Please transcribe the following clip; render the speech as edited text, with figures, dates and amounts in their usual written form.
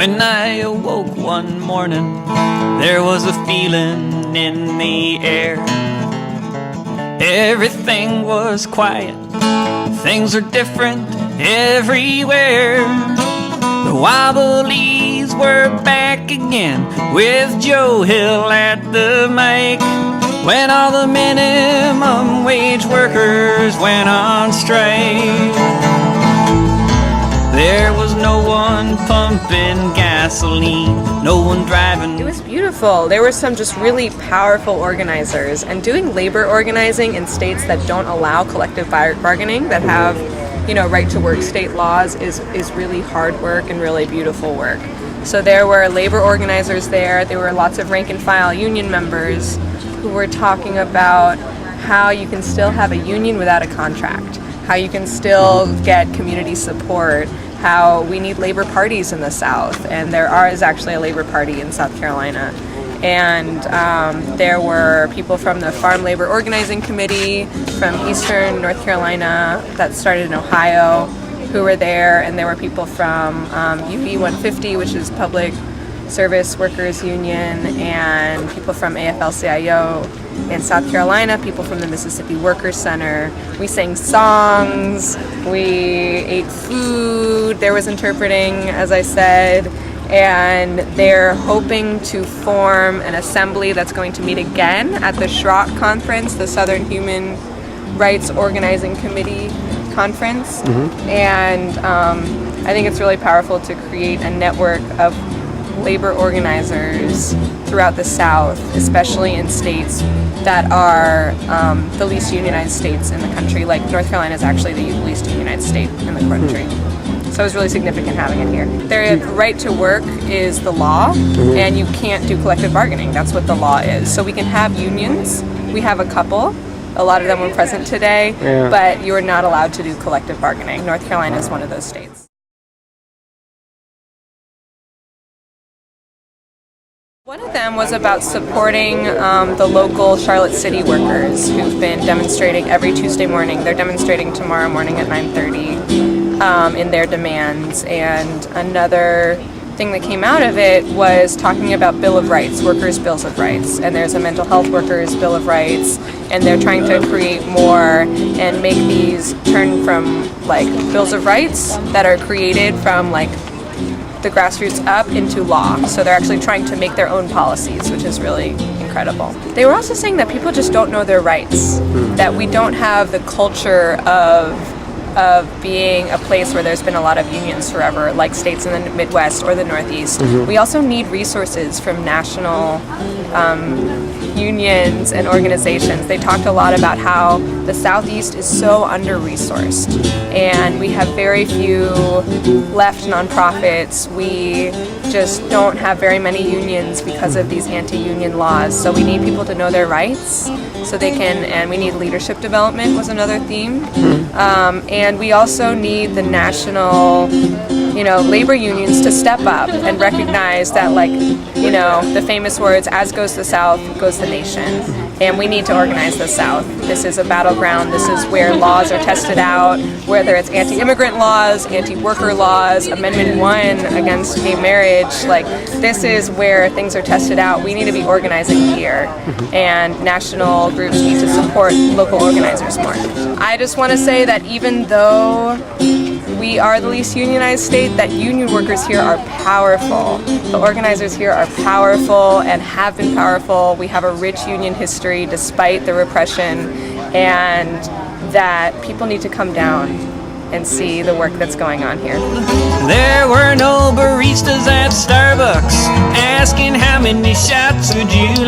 When I awoke one morning, there was a feeling in the air. Everything was quiet, things are different everywhere. The Wobblies were back again with Joe Hill at the mic, when all the minimum wage workers went on strike. There was no one pumping gasoline, no one driving. It was beautiful. There were some just really powerful organizers, and doing labor organizing in states that don't allow collective bargaining, that have, right to work state laws, is really hard work and really beautiful work. So there were labor organizers there. There were lots of rank and file union members who were talking about how you can still have a union without a contract, how you can still get community support, how we need labor parties in the South, and there is actually a labor party in South Carolina. And there were people from the Farm Labor Organizing Committee from Eastern North Carolina that started in Ohio who were there, and there were people from UB 150, which is Public Service Workers Union, and people from AFL-CIO in South Carolina, people from the Mississippi Workers Center. We sang songs, we ate food, there was interpreting, as I said, and they're hoping to form an assembly that's going to meet again at the SHROC conference, the Southern Human Rights Organizing Committee conference. And I think it's really powerful to create a network of labor organizers throughout the South, especially in states that are the least unionized states in the country. Like North Carolina is actually the least unionized state in the country. So it was really significant having it here. Their right to work is the law, and you can't do collective bargaining. That's what the law is. So we can have unions. We have a couple. A lot of them were present today, but you are not allowed to do collective bargaining. North Carolina is one of those states. One of them was about supporting the local Charlotte City workers who've been demonstrating every Tuesday morning. They're demonstrating tomorrow morning at 9:30 in their demands. And another thing that came out of it was talking about Bill of Rights, workers' bills of rights. And there's a mental health workers' bill of rights, and they're trying to create more and make these turn from like bills of rights that are created from like the grassroots up into law. So they're actually trying to make their own policies, which is really incredible. They were also saying that people just don't know their rights, that we don't have the culture of being a place where there's been a lot of unions forever, like states in the Midwest or the Northeast. We also need resources from national unions and organizations. They talked a lot about how the Southeast is so under-resourced, and we have very few left nonprofits. We just don't have very many unions because of these anti-union laws. So we need people to know their rights so they can, and we need leadership development was another theme. And we also need the national, labor unions to step up and recognize that, the famous words, as goes the South, goes the nation. And we need to organize the South. This is a battleground. This is where laws are tested out, whether it's anti-immigrant laws, anti-worker laws, Amendment 1 against gay marriage. This is where things are tested out. We need to be organizing here, and national groups need to support local organizers more. I just want to say that even though we are the least unionized state, that union workers here are powerful. The organizers here are powerful and have been powerful. We have a rich union history despite the repression, and that people need to come down and see the work that's going on here. There were no baristas at Starbucks asking how many shots would you